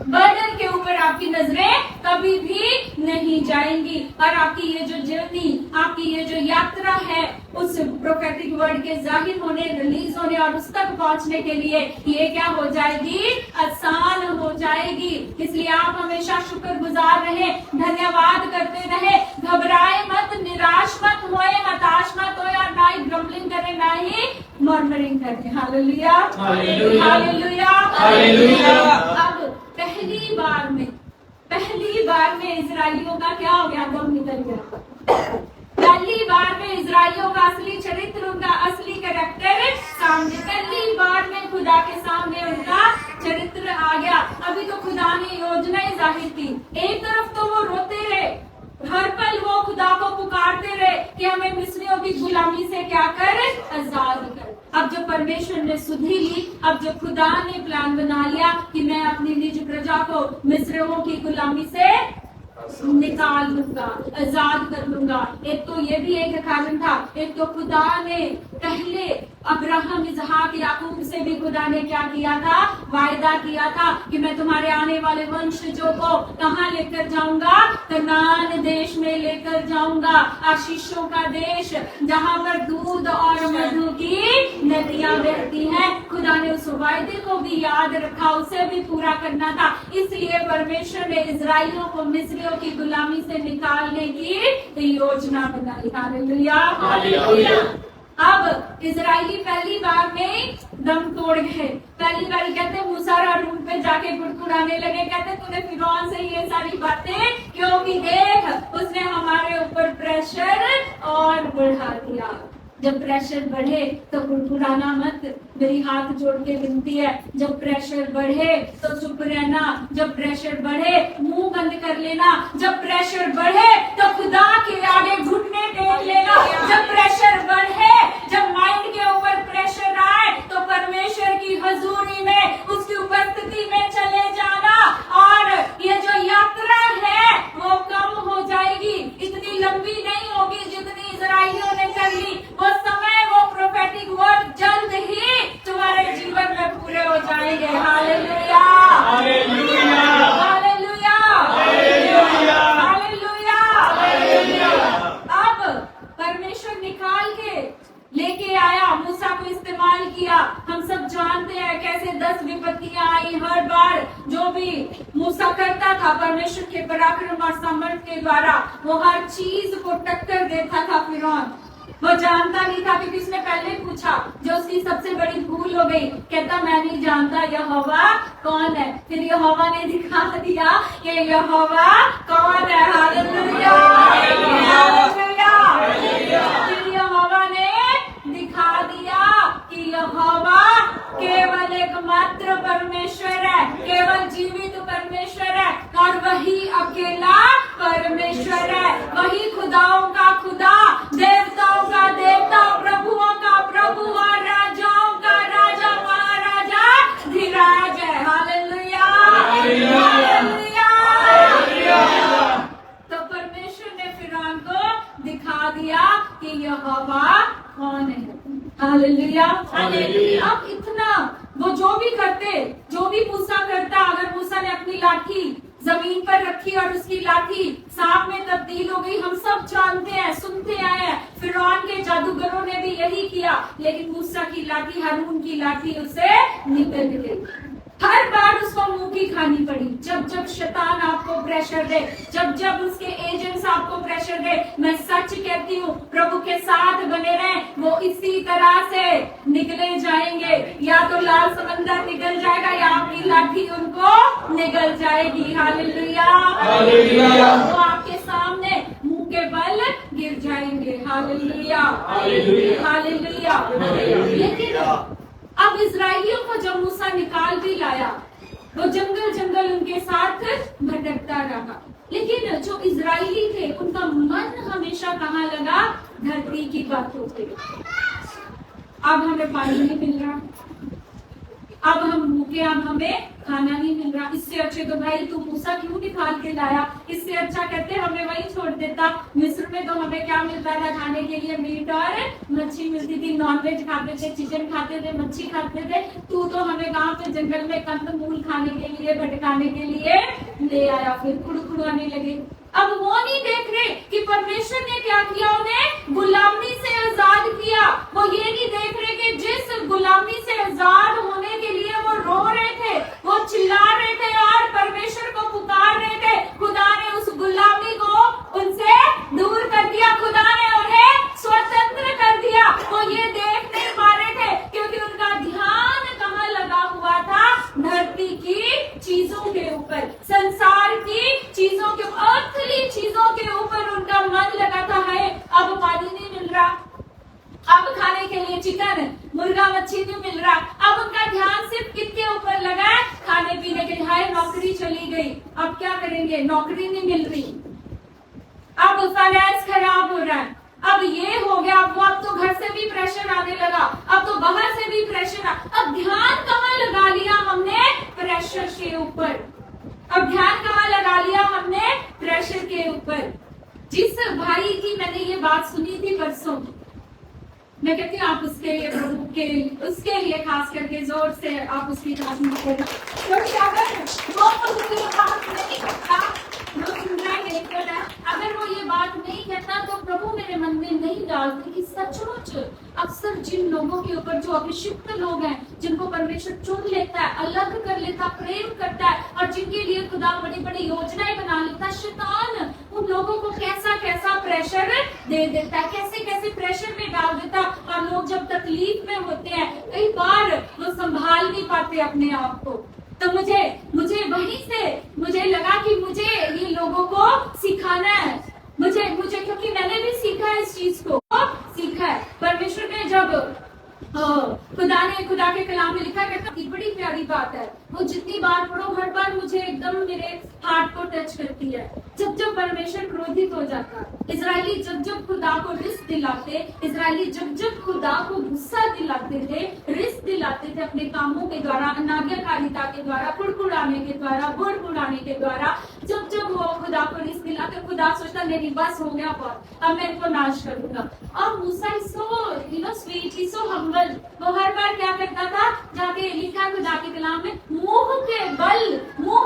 बर्डन के ऊपर आपकी नजरें कभी भी नहीं जाएंगी। और आपकी ये जो जर्नी, आपकी ये जो यात्रा है, उस प्रोफेटिक वर्ड के जाहिर होने, रिलीज होने और उस तक पहुंचने के लिए ये क्या हो जाएगी, आसान हो जाएगी। इसलिए आप हमेशा शुक्रगुजार रहे, धन्यवाद करते रहे, घबराए मत, निराश मत होए, हताश मत होए, और ना ही ग्रम्बलिंग करे, ना ही मर्मरिंग करे। Hallelujah, hallelujah, hallelujah, hallelujah. अब पहली बार में इजराइलियों का क्या हो गया, दम निकल गया। पहली बार में इजराइलियों का असली चरित्र, उनका असली कैरेक्टर सामने, पहली बार में खुदा के सामने उनका चरित्र आ गया। अभी तो खुदा ने योजनाएं जाहिर की, एक तरफ तो वो रोते रहे, हर पल वो खुदा को पुकारते रहे कि हमें मिस्रियों की गुलामी से क्या कर, आजाद कर। अब जब परमेश्वर ने सुधि ली, अब जब खुदा ने प्लान बना लिया कि मैं अपनी निज प्रजा को मिस्रियों की गुलामी से निकाल लूंगा, आजाद कर लूंगा। एक तो ये भी एक कारण था, एक तो खुदा ने पहले अब्राहम, इसहाक, याकूब से भी खुदा ने क्या किया था, वायदा किया था कि मैं तुम्हारे आने वाले वंशजों को कहाँ लेकर जाऊंगा, कनान देश में लेकर जाऊंगा, आशीषों का देश, जहाँ पर दूध और मधु की नदियां बहती हैं। खुदा ने उस वायदे को भी याद रखा, उसे भी पूरा करना था। इसलिए परमेश्वर ने इजराइलियों को मिस्रियों की गुलामी से निकालने की योजना बनाई। Hallelujah, hallelujah. अब इजराइली पहली बार में दम तोड़ गए। पहली बार कहते मूसा हारून पे जाके गुड़गुड़ाने लगे, कहते तूने फिरौन से ये सारी बातें क्यों की, देख उसने हमारे ऊपर प्रेशर और बढ़ा दिया। जब प्रेशर बढ़े तो गुड़गुड़ाना मत, मेरी हाथ जोड़ के विनती है। जब प्रेशर बढ़े तो चुप रहना, जब प्रेशर बढ़े मुंह बंद कर लेना, जब प्रेशर बढ़े तो खुदा के आगे घुटने टेक लेना। जब प्रेशर बढ़े, जब माइंड के ऊपर प्रेशर आए तो परमेश्वर की हजूरी में, उसकी उपस्थिति में चले जाना। और ये जो यात्रा है वो कम हो जाएगी, इतनी लंबी नहीं होगी जितनी इजराइलियों ने कर ली। वो समय, वो प्रोफेटिक वर्ड जल्द ही तुम्हारे जीवन में पूरे हो जाएंगे। Hallelujah, hallelujah, hallelujah, hallelujah, hallelujah. अब परमेश्वर निकाल के लेके आया, मूसा को इस्तेमाल किया। हम सब जानते हैं कैसे 10 विपत्तियां आई हर बार। जो भी मूसा करता था परमेश्वर के पराक्रम और सामर्थ्य के द्वारा, वो हर चीज को टक्कर देता था फिरौन। वो जानता नहीं था, क्योंकि उसने पहले पूछा, जो उसकी सबसे बड़ी भूल हो गई। कहता मैं नहीं जानता यहोवा कौन है। फिर यहोवा ने दिखा दिया कि यहोवा कौन है। Hallelujah, hallelujah. फिर यहोवा ने दिखा दिया कि यहोवा केवल एकमात्र परमेश्वर है, केवल जीवित परमेश्वर है, और वही अकेला परमेश्वर है। वही खुदाओं का खुदा, देवताओं का देवता, प्रभुओं का प्रभु और राजाओं का राजा, महाराजा धीराज है। Hallelujah, hallelujah. तो परमेश्वर ने फिरौन को दिखा दिया कि यहोवा कौन है। Hallelujah, hallelujah. अब इतना वो जो भी करते, जो भी मूसा करता, अगर मूसा ने अपनी लाठी जमीन पर रखी और उसकी लाठी सांप में तब्दील हो गई, हम सब जानते हैं, सुनते आए हैं। फिरौन के जादूगरों ने भी यही किया, लेकिन मूसा की लाठी, हारून की लाठी उसे निकल गई। हर बार उसको मुंह की खानी पड़ी। जब जब शैतान आपको प्रेशर दे, जब जब उसके एजेंट्स आपको प्रेशर दे, मैं सच कहती हूँ, प्रभु के साथ बने रहें, वो इसी तरह से निकले जाएंगे। या तो लाल समंदर निकल जाएगा, या आपकी लाठी उनको निकल जाएगी। Hallelujah, hallelujah. वो आपके सामने मुंह के बल गिर जाएंगे। Hallelujah, hallelujah, hallelujah. लेकिन अब इजराइलियों को जब मूसा निकाल भी लाया, वो जंगल जंगल उनके साथ भटकता रहा। लेकिन जो इजरायली थे उनका मन हमेशा कहाँ लगा? धरती की बातों पे। अब हमें पानी नहीं मिल रहा, अब हम भूखे, अब हमें खाना नहीं मिल रहा। इससे अच्छे तो भाई तू मूसा क्यों निकाल के लाया? इससे अच्छा कहते हमें वही छोड़ देता। मिस्र में तो हमें क्या मिलता था खाने के लिए? मीट और मच्छी मिलती थी, नॉनवेज खाते थे, चिकन खाते थे, मच्छी खाते थे। तू तो हमें गांव के जंगल में कंदमूल खाने के लिए, भटकाने के लिए ले आया। फिर कुड़कुड़ आने लगे। अब वो नहीं देख रहे कि परमेश्वर ने क्या किया, उन्हें गुलामी से आजाद किया। वो ये नहीं देख रहे कि जिस गुलामी से आजाद होने के लिए वो रो रहे थे, वो चिल्ला रहे थे और परमेश्वर को पुकार रहे थे, खुदा ने उस गुलामी को उनसे दूर कर दिया, खुदा ने उन्हें स्वतंत्र कर दिया। वो ये देख नहीं पा रहे थे क्योंकि उनका ध्यान कहाँ लगा हुआ था? धरती की चीजों के ऊपर, संसार की चीजों के, असली चीजों के ऊपर उनका मन लगा था। है अब पानी नहीं मिल रहा, अब खाने के लिए चिकन, मुर्गा, मच्छी नहीं मिल रहा। अब उनका ध्यान सिर्फ किसके ऊपर लगा है? खाने पीने के लिए। हाय नौकरी चली गई, अब क्या करेंगे? नौकरी नहीं मिल रही, अब फाइनेंस खराब हो रहा है, अब ये हो गया, अब तो घर से भी प्रेशर आने लगा, अब तो बाहर से भी प्रेशर अब ध्यान कहाँ लगा लिया हमने? प्रेशर के ऊपर। अब ध्यान कहाँ लगा लिया हमने? प्रेशर के ऊपर। जिस भाई की मैंने ये बात सुनी थी परसों, मैं कहती हूँ आप उसके लिए, प्रभु के उसके लिए खास करके जोर से आप उसकी तारीफ करें, क्योंकि अगर वो उसकी बात नहीं करता, वो सुन रहा है, अगर वो ये बात नहीं कहता तो प्रभु मेरे मन में नहीं डालते कि सचमुच अक्सर जिन लोगों के ऊपर, जो अभिषिक्त लोग हैं, जिनको परमेश्वर चुन लेता है, अलग कर लेता, प्रेम करता है और जिनके लिए खुदा बड़ी बड़ी योजनाएं बना लेता है, शैतान उन लोगों को कैसा कैसा प्रेशर दे देता है, कैसे कैसे प्रेशर में डाल देता है। और लोग जब तकलीफ में होते हैं, कई बार वो संभाल नहीं पाते अपने आप को। तो मुझे वहीं से मुझे लगा कि मुझे ये लोगों को सिखाना है, मुझे क्योंकि मैंने भी सीखा है, इस चीज को सीखा है। परमेश्वर ने जब खुदा के कलाम में लिखा करता, बड़ी प्यारी बात है, वो जितनी बार पढ़ो हर बार मुझे एकदम मेरे हार्ट को टच करती है। जब परमेश्वर क्रोधित हो जाता, इजरायली जब खुदा को रिस दिलाते, इजरायली जब खुदा को गुस्सा दिलाते थे, रिस दिलाते थे अपने कामों के द्वारा, अनाज्ञाकारिता के द्वारा, कुड़कुड़ाने के द्वारा, बुड़बुड़ाने के द्वारा, जब वो खुदा को रिस दिलाते, खुदा सोचता मेरी बस हो गया बहुत, अब मैं इनको नाश कर दूंगा। और Musa is so sweet, is so humble. वो हर बार क्या करता था? जाके लिखा खुदा के कलाम में, मुंह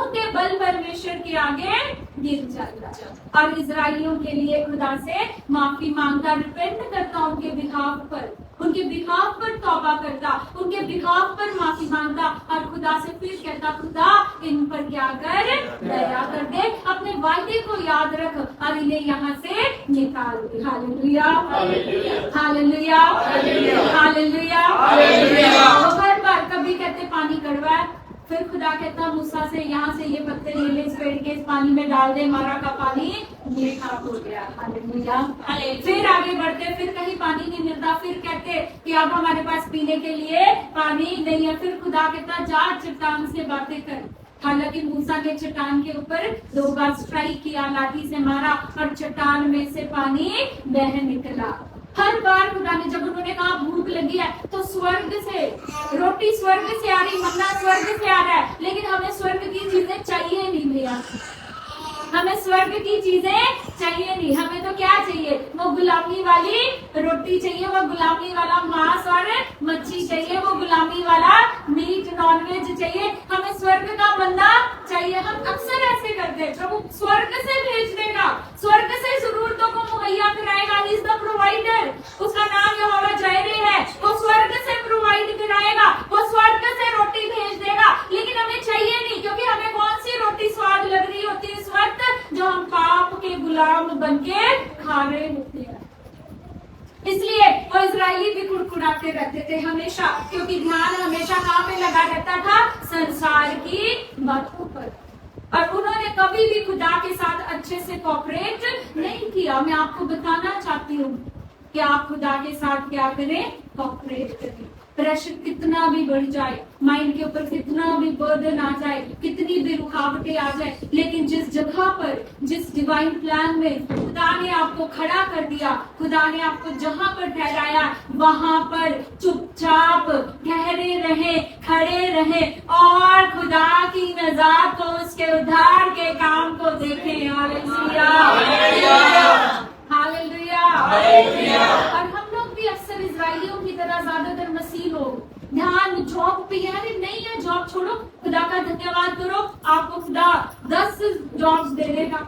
के बल परमेश्वर के आगे गिर जाता और इजराइलियों के लिए खुदा से माफी मांगता, रिपेंट करता, उनके बिहाफ पर तौबा करता, उनके बिहाफ पर माफी मांगता और खुदा से फिर कहता, खुदा इन पर क्या कर, दया कर दे, अपने वायदे को याद रख और इन्हें यहाँ से निकाल दे। Hallelujah, hallelujah, hallelujah. हर बार कभी कहते पानी कड़वा है, फिर खुदा कहता मूसा से, यहाँ से ये पत्ते ले ले, इस पेड़ के इस पानी में डाल दे, मारा का पानी मीठा हो गया। हालेलुया। फिर आगे बढ़ते, फिर कहीं पानी नहीं मिलता, फिर कहते कि अब हमारे पास पीने के लिए पानी नहीं है। फिर खुदा कहता जा चट्टान से बातें कर। हालांकि मूसा ने चट्टान के ऊपर 2 बार स्ट्राइक किया, लाठी से मारा और चट्टान में से पानी बह निकला। हर बार खुदा ने, जब उन्होंने कहा भूख लगी है, तो स्वर्ग से रोटी, स्वर्ग से आ रही, मन्ना स्वर्ग से आ रहा है, लेकिन हमें स्वर्ग की चीजें चाहिए नहीं भैया, हमें स्वर्ग की चीजें चाहिए नहीं। हमें तो क्या चाहिए? वो गुलामी वाली रोटी चाहिए, वो गुलामी वाला मांस और मच्छी चाहिए, वो गुलामी वाला मीट, नॉनवेज चाहिए। हमें स्वर्ग का मन्ना चाहिए। हम अक्सर ऐसे करते हैं, प्रभु स्वर्ग से भेज देगा, स्वर्ग से जरूरतों को मुहैया कराएगा। ही इज द प्रोवाइडर, उसका नाम यहोवा जायरे है। वो स्वर्ग से प्रोवाइड कराएगा, वो स्वर्ग से रोटी भेज देगा, लेकिन हमें चाहिए नहीं, क्योंकि हमें कौन सी रोटी स्वाद लग रही होती है इस वक्त? जो हम पाप के गुलाम बनके खा रहे होते हैं। इसलिए वो इजरायली भी कुड़कुड़ाते रहते थे हमेशा, क्योंकि ध्यान हमेशा कहाँ पे लगा रहता था? संसार की बातों पर। और उन्होंने कभी भी खुदा के साथ अच्छे से कोऑपरेट नहीं किया। मैं आपको बताना चाहती हूँ कि आप खुदा के साथ क्या करें? कोऑपरेट करें। प्रेशर कितना भी बढ़ जाए, माइंड के ऊपर कितना भी बर्डन आ जाए, कितनी भी रुकावटें आ जाए, लेकिन जिस जगह पर, जिस डिवाइन प्लान में खुदा ने आपको खड़ा कर दिया, खुदा ने आपको जहां पर ठहराया, वहां पर चुपचाप ठहरे रहे, खड़े रहे और खुदा की नज़र को, उसके उद्धार के काम को देखें। Hallelujah, hallelujah, hallelujah. और हम लोग भी अक्सर इजराइलियों की तरह ज्यादातर मसीह लोग ध्यान जॉब पे, यार नहीं है जॉब छोड़ो, खुदा का धन्यवाद करो, आपको खुदा 10 जॉब्स दे देगा।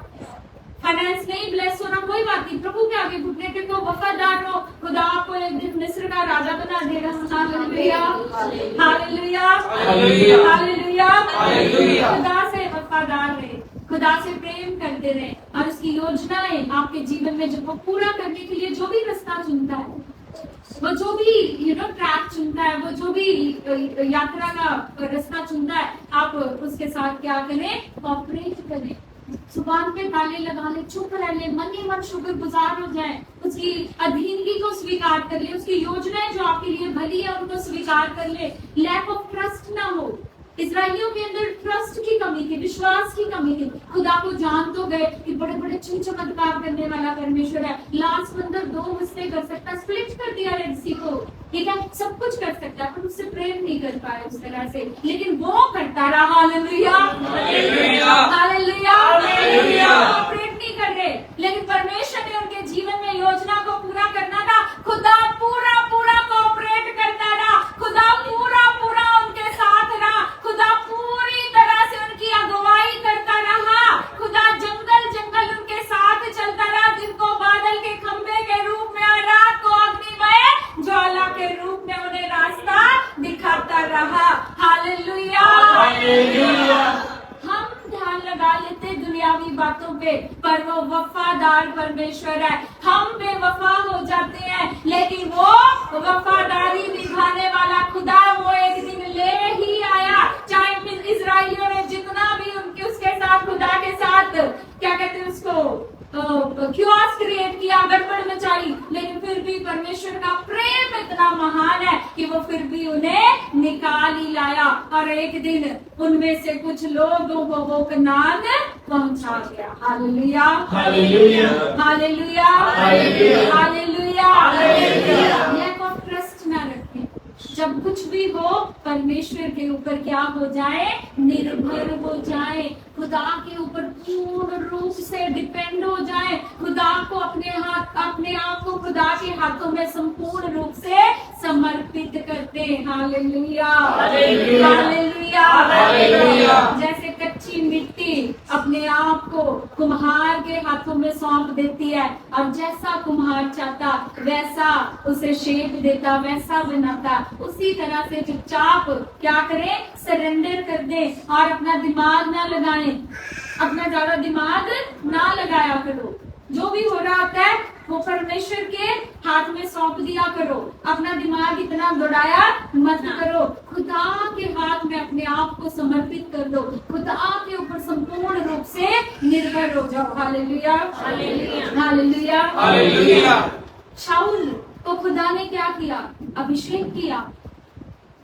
फाइनेंस नहीं ब्लेस होना कोई बात नहीं, प्रभु के आगे घुटने टेको, वफादार रहो, खुदा आपको एक दिन मिस्र का राजा बना देगा। Hallelujah, hallelujah, hallelujah, hallelujah. खुदा से वफादार रहे, खुदा से प्रेम करते रहे और उसकी योजनाएं आपके जीवन में जब वो पूरा करने के लिए जो भी रास्ता चुनता है, वो जो भी ट्रैक चुनता है, वो जो भी यात्रा का रास्ता चुनता है, आप उसके साथ क्या करें, कॉपरेट करें, जुबान पे ताले लगा ले, चुप रह ले, मन ही मन शुक्रगुजार हो जाए, उसकी अधीनगी को स्वीकार कर ले, उसकी योजनाएं जो आपके लिए भली है उनको स्वीकार कर ले। लैक ऑफ ट्रस्ट ना हो। इजराइलियों के अंदर ट्रस्ट की कमी थी, विश्वास की कमी थी। खुदा को जान तो गए कि बड़े बड़े चमत्कार करने वाला परमेश्वर है, लास्ट मंदिर 2 हिस्से कर सकता, स्प्लिट कर दिया रेड सी को, ठीक है, सब कुछ कर सकता है, पर उससे प्रेम नहीं कर पाया उस तरह से, लेकिन वो करता रहा। Hallelujah, hallelujah, hallelujah. ऑपरेट नहीं कर रहे, लेकिन परमेश्वर ने उनके जीवन में योजना को पूरा करना था, खुदा पूरा पूरा कोऑपरेट करता रहा, खुदा पूरा पूरा उनके साथ रहा, खुदा पूरी तरह से उनकी अगुवाई करता रहा, खुदा जंगल जंगल उनके साथ चलता रहा, दिन को बादल के खंभे के रूप में और रात को अग्निमय ज्वाला के रूप में उन्हें रास्ता दिखाता रहा। Hallelujah, hallelujah. हम ध्यान लगा लेते दुनियावी बातों पे, पर वो वफादार परमेश्वर है। हम बेवफा हो जाते हैं, लेकिन वो वफादारी निभाने वाला खुदा वो एक दिन ले ही आया। चाहे इजराइलियों ने जितना भी उनके उसके साथ, खुदा के साथ क्या कहते हैं उसको, क्योस क्रिएट किया, गड़बड़ मचाई, लेकिन फिर भी परमेश्वर का प्रेम इतना महान है कि वो फिर भी उन्हें निकाल ही लाया और एक दिन उनमें से कुछ लोगों को वो कनान पहुंचा गया। Hallelujah, hallelujah, hallelujah, hallelujah, hallelujah. Lack of trust ना रखें। जब कुछ भी हो, परमेश्वर के ऊपर क्या हो जाए, निर्भर हो जाए, खुदा के ऊपर पूर्ण रूप से डिपेंड हो जाए, खुदा को अपने आप को खुदा के हाथों में संपूर्ण रूप से समर्पित करते हैं। Hallelujah, hallelujah, hallelujah. जैसे कच्ची मिट्टी अपने आप को कुम्हार के हाथों में सौंप देती है और जैसा कुम्हार चाहता वैसा उसे शेप देता, वैसा बनाता, उसी तरह से चुपचाप क्या करें, सरेंडर कर दें और अपना दिमाग ना लगाएं, अपना ज्यादा दिमाग ना लगाया करो। जो भी हो रहा होता है वो परमेश्वर के हाथ में सौंप दिया करो, अपना दिमाग इतना दौड़ाया मत करो, खुदा के हाथ में अपने आप को समर्पित कर दो, खुदा के ऊपर संपूर्ण रूप से निर्भर हो जाओ। Hallelujah, hallelujah, hallelujah. शाऊल को खुदा ने क्या किया, अभिषेक किया,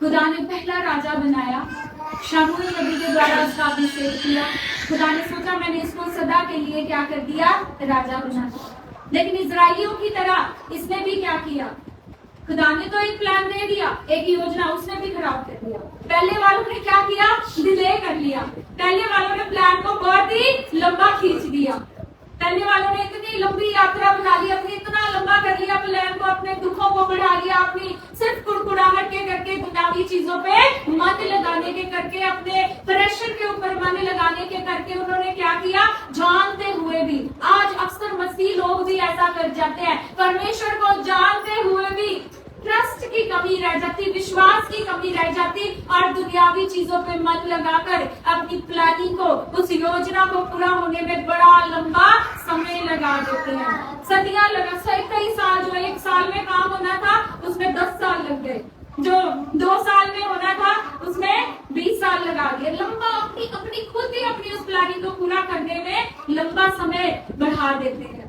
खुदा ने पहला राजा बनाया, शमूएल नबी के द्वारा उसका अभिषेक किया। खुदा ने सोचा मैंने इसको सदा के लिए क्या कर दिया, राजा बना दिया। लेकिन इजराइलियों की तरह इसने भी क्या किया, खुदा ने तो एक प्लान दे दिया, एक योजना, उसने भी खराब कर दिया। पहले वालों ने क्या किया, डिले कर लिया, पहले वालों ने प्लान को बहुत ही लंबा खींच दिया, पहले वालों ने इतनी लंबी यात्रा बना ली, अपनी इतना लंबा कर लिया प्लान को, अपने दुखों को बढ़ा लिया, अपनी सिर्फ कुड़कुड़ाहट के करके, दुनियावी चीजों पे मन लगाने के करके, अपने प्रेशर के ऊपर मन लगाने के करके उन्होंने क्या किया, जानते हुए भी, आज अक्सर मसीह लोग भी ऐसा कर जाते हैं, परमेश्वर को जानते हुए भी ट्रस्ट की कमी रह जाती, विश्वास की कमी रह जाती और दुनियावी चीजों पे मन लगाकर अपनी प्लानिंग को, उस योजना को पूरा होने में बड़ा लंबा समय लगा देते हैं। सदियां लगा, कई साल, जो 1 साल में काम होना था उसमें 10 साल लग गए, जो 2 साल में होना था उसमें 20 साल लगा दिए। लंबा अपनी खुद ही अपनी उस प्लानिंग को पूरा करने में लंबा समय बढ़ा देते हैं।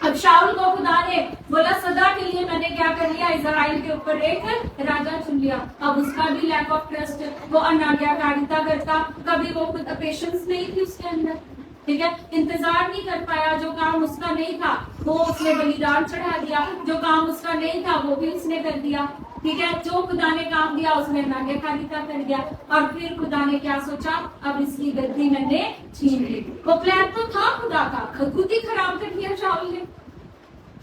अब शाऊल को खुदा ने बोला सदा के लिए मैंने ने क्या कर लिया, इजराइल के ऊपर एक राजा चुन लिया। अब उसका भी लैक ऑफ ट्रस्ट, वो अनाज्ञाकारिता करता, कभी वो पेशेंस नहीं थी उसके अंदर, ठीक है, इंतजार नहीं कर पाया, जो काम उसका नहीं था वो उसने बलिदान चढ़ा दिया, जो काम उसका नहीं था वो भी उसने कर दिया, ठीक है, जो खुदा ने काम दिया उसने नाग्यकारिता कर दिया। और फिर खुदा ने क्या सोचा, अब इसकी गद्दी मैंने छीन ली। वो प्लान तो था खुदा का, खुद ही खराब कर दिया शाऊल ने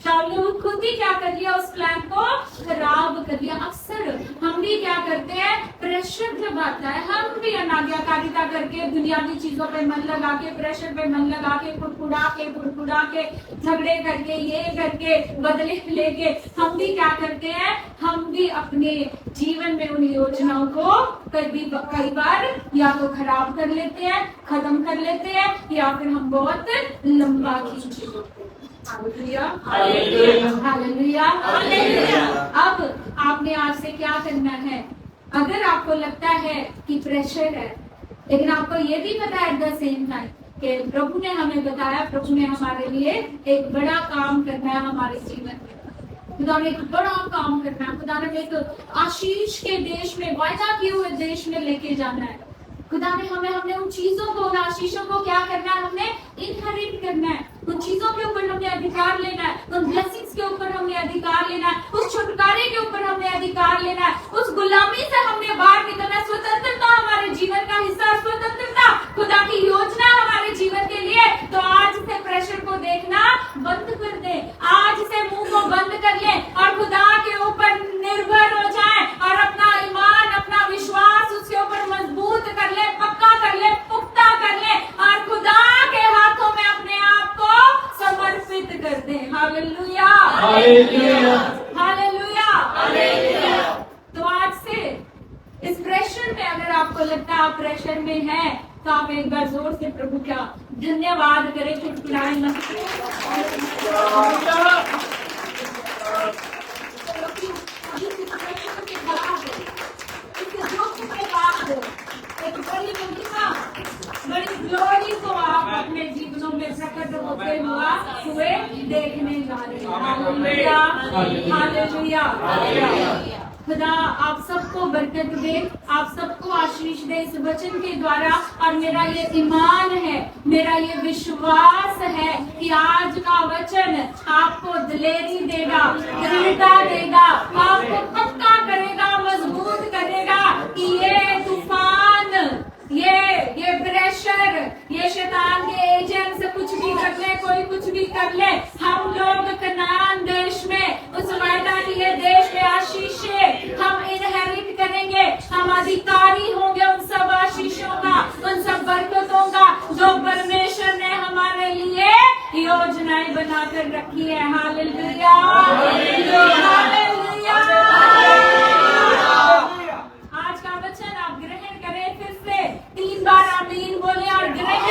खुद ही क्या कर लिया, उस प्लान को खराब कर दिया। अक्सर हम भी क्या करते हैं, प्रेशर जब आता है हम भी अनाज्ञाकारिता करके, दुनियावी चीजों पे मन लगा के, प्रेशर पे मन लगा के, कुड़कुड़ा के झगड़े करके, ये करके, बदले लेके हम भी क्या करते हैं, हम भी अपने जीवन में उन योजनाओं को कई बार या तो खराब कर लेते हैं, खत्म कर लेते हैं, या फिर हम बहुत लंबा खींच लेते हैं। हालेलुया। अब आपने आज से क्या करना है, अगर आपको लगता है कि प्रेशर है, लेकिन आपको ये भी पता है एट द सेम टाइम कि प्रभु ने हमें बताया, प्रभु ने हमारे लिए एक बड़ा काम करना है हमारे जीवन में। खुदा ने एक बड़ा काम करना है, खुदा ने एक आशीष के देश में, वायदा किए हुए देश में लेके जाना है। खुदा ने हमने उन चीजों को, उन आशीषों को क्या करना है, हमने इनहेरिट करना है, उन चीजों के ऊपर हमने अधिकार लेना है, उन ब्लेसिंग्स के ऊपर हमने अधिकार लेना है, उस छुटकारे के ऊपर हमने अधिकार लेना है, उस गुलामी से हमने बाहर निकलना है। स्वतंत्रता हमारे जीवन का हिस्सा, स्वतंत्रता खुदा की योजना हमारे जीवन के लिए। तो आज से प्रेशर को देखना बंद कर दे, आज से मुंह को बंद कर ले और खुदा के ऊपर निर्भर हो जाए और अपना ईमान, अपना विश्वास उसके ऊपर मजबूत कर ले, पक्का कर ले, पुख्ता कर ले और खुदा के हाथों में अपने आप को समर्पित कर दे। Hallelujah, hallelujah, hallelujah, hallelujah. तो आज से इस प्रेशर में, अगर आपको लगता है आप प्रेशर में है, तो आप एक बार जोर से प्रभु का धन्यवाद करें, चुटकुलाएं मत एक बड़ी महिमा, बड़ी ग्लोरी को आप अपने जीवनों में प्रकट होते हुए देखने जा रहे हैं। Hallelujah, hallelujah. खुदा आप सबको बरकत दे, आप सबको आशीष दे इस वचन के द्वारा। और मेरा ये ईमान है, मेरा ये विश्वास है कि आज का वचन आपको दिलेरी देगा, दृढ़ता देगा, आपको पक्का करेगा, मजबूत करेगा कि ये तूफान, ये प्रेशर, ये शैतान के एजेंट कुछ भी कर ले, कोई कुछ भी कर ले, हम लोग कनान देश में, उस वायदा किए देश में आशीष हम इनहेरिट करेंगे, हम अधिकारी होंगे उन सब आशीषों का, उन सब बरकतों का जो परमेश्वर ने हमारे लिए योजनाएं बनाकर रखी है। Hallelujah, hallelujah. आज का वचन आप ग्रहण करें, फिर से 3 बार आमीन बोले और ग्रहण करें।